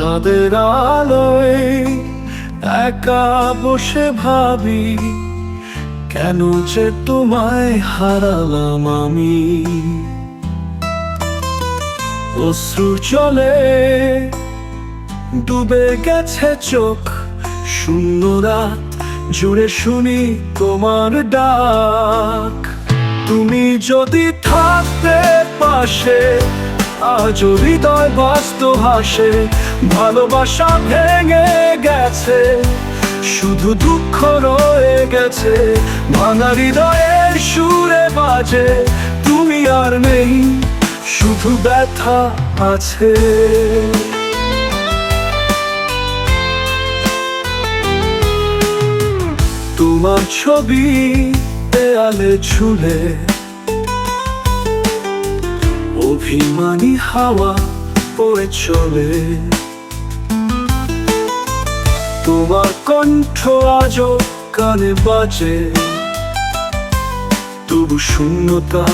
চাঁদের আলোয় একা বসে ভাবি, কেন যে তোমায় হারালাম আমি। অশ্রু চলে ডুবে গেছে চোখ, শূন্য রাত জুড়ে শুনি তোমার ডাক। তুমি যদি থাকতে পাশে, আজও হৃদয় বাস্ত হাসে। ভালোবাসা ভেঙে গেছে, শুধু দুঃখ রয়ে গেছে। ভাঙা হৃদয়ের সুরে বাজে, তুমি আর নেই, শুধু ব্যথা আছে। তোমার ছবি দেয়ালে ঝুলে, অভিমানী হাওয়া বয়ে চলে। তোমার কণ্ঠ আজও কানে বাজে, তবু শূন্যতা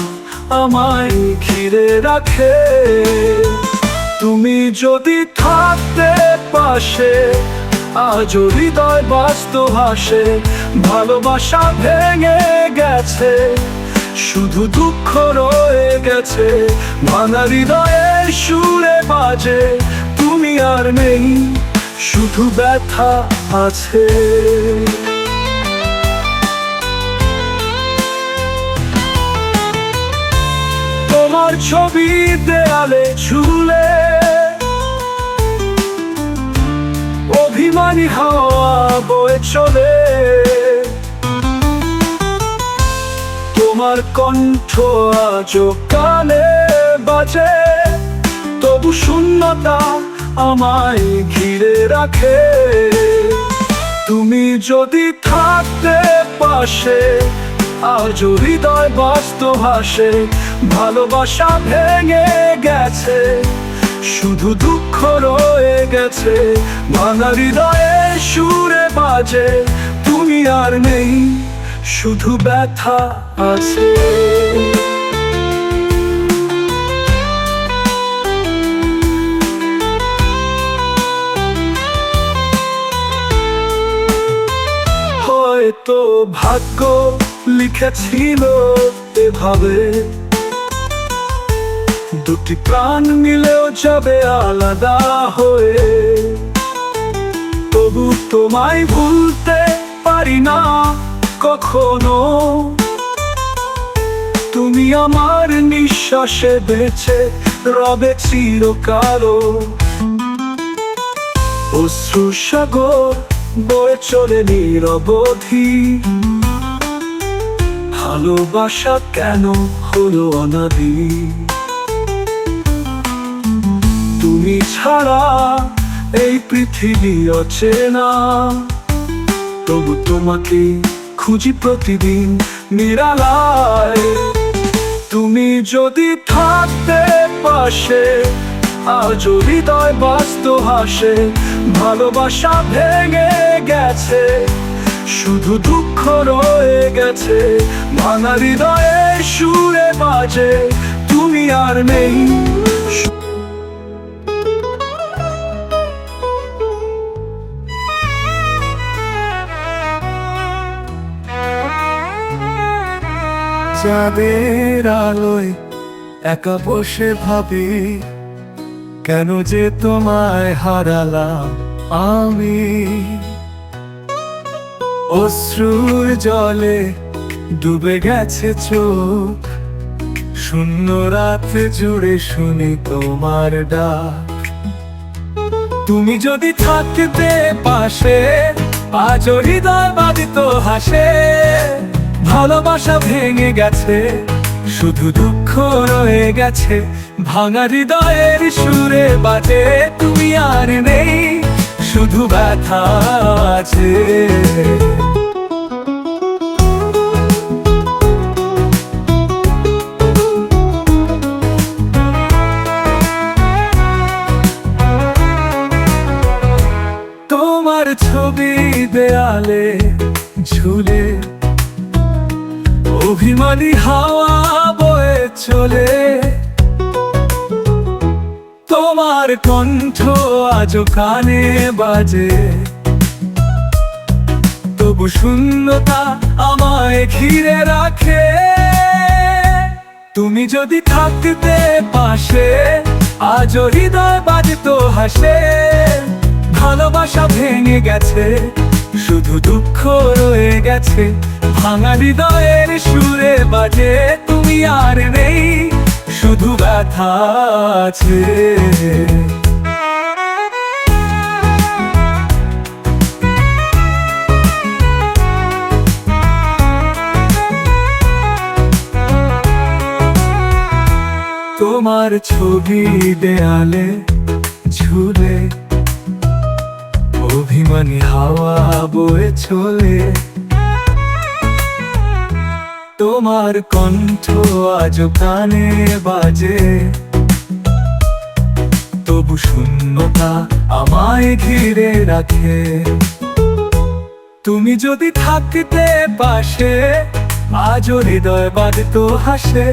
আমায় ঘিরে রাখে। তুমি যদি থাকতে পাশে, আজও হৃদয় বাস্ত হাসে। ভালোবাসা ভেঙে গেছে, শুধু দুঃখ রয়ে গেছে। ভাঙা হৃদয়ের সুরে বাজে, তুমি আর নেই, শুধু ব্যথা আছে। তোমার ছবি দেয়ালে ঝুলে, অভিমানী হাওয়া বয়ে চলে। তোমার কণ্ঠ আজও কানে বাজে, তবু শূন্যতা আমায় ঘিরে রাখে। তুমি যদি থাকতে পাশে, আজও হৃদয় বাস্ত হাসে। ভালোবাসা ভেঙে গেছে, শুধু দুঃখ রয়ে গেছে। ভাঙা হৃদয়ের সুরে বাজে, তুমি আর নেই, শুধু ব্যথা আছে। হয়তো ভাগ্য লিখেছিল এভাবে, দুটি প্রাণ মিলেও যাবে আলাদা হয়ে। তবু তোমায় ভুলতে পারি না কখনো, তুমি আমার নিঃশ্বাসে বেঁচে রবে চিরকালো। অশ্রু সাগর বয়ে চলে নিরবধি, ভালোবাসা কেন হলো অনাদি। তুমি ছাড়া এই পৃথিবী অচেনা, তবু তোমাকে খুঁজি প্রতিদিন নিরালায়। তুমি যদি থাকতে পাশে, আজও হৃদয় বাস্ত হাসে। ভালোবাসা ভেঙে গেছে, শুধু দুঃখ রয়ে গেছে। ভাঙা হৃদয়ের সুরে বাজে, তুমি আর নেই। চাঁদের আলোয় একা বসে ভাবি, কেন যে তোমায় হারালাম আমি। অশ্রুর জলে ডুবে গেছে চোখ, শূন্য রাত জুড়ে শুনি তোমার ডাক। তুমি যদি থাকতে পাশে, আজও হৃদয় বাদিত হাসে। ভালোবাসা ভেঙে গেছে, শুধু দুঃখ রয়ে গেছে। ভাঙা হৃদয়ের সুরে বাজে, তুমি আর নেই, শুধু ব্যথা আছে। তোমার ছবি দেয়ালে ঝুলে, অভিমানী হাওয়া বয়ে চলে। তোমার কণ্ঠ আজও কানে বাজে, তবু শূন্যতা আমায় ঘিরে রাখে। তুমি যদি থাকতে পাশে, আজও হৃদয় বাজতো হাসে। ভালোবাসা ভেঙে গেছে, শুধু দুঃখ রয়ে গেছে। ভাঙা হৃদয়ের সুরে বাজে, তুমি আর নেই, শুধু ব্যথা আছে। তোমার ছবি দেয়ালে ঝুলে, অভিমানী হাওয়া বয়ে চলে। তোমার কণ্ঠ আজও কানে বাজে, তবু শূন্যতা আমায় ঘিরে রাখে। তুমি যদি থাকতে পাশে, আজও হৃদয় বাজতো হাসে।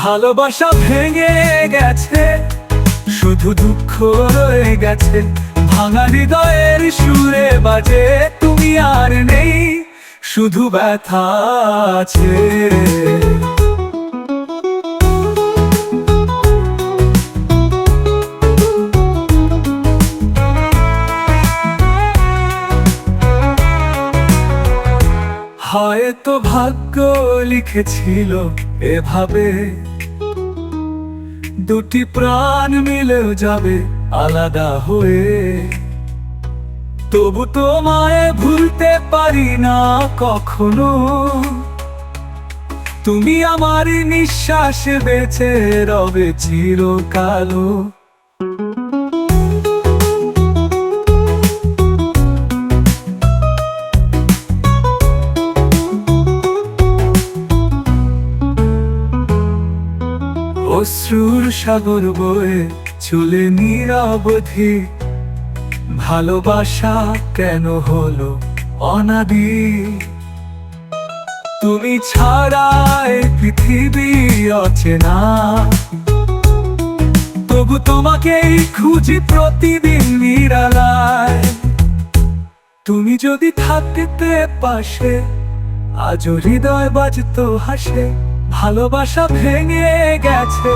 ভালোবাসা ভেঙে গেছে, শুধু দুঃখ রয়ে গেছে। ভাঙা হৃদয়ের সুরে বাজে, তুমি আর নেই, শুধু ব্যথা আছে। হয়তো ভাগ্য লিখেছিল এভাবে, দুটি প্রাণ মিলেও যাবে আলাদা হয়ে। তবু তোমায় ভুলতে পারি না কখনো, তুমি আমার নিঃশ্বাসে বেঁচে রবে চিরকালো। অশ্রুর সাগর বয়ে চলে নিরবধি, ভালোবাসা কেন হলো অনাদি। তুমি ছাড়া এই পৃথিবী অচেনা, তবু তোমাকেই খুঁজি প্রতিদিন নিরালায়। তুমি যদি থাকতে পাশে, আজও হৃদয় বাজতো হাসে। ভালোবাসা ভেঙে গেছে,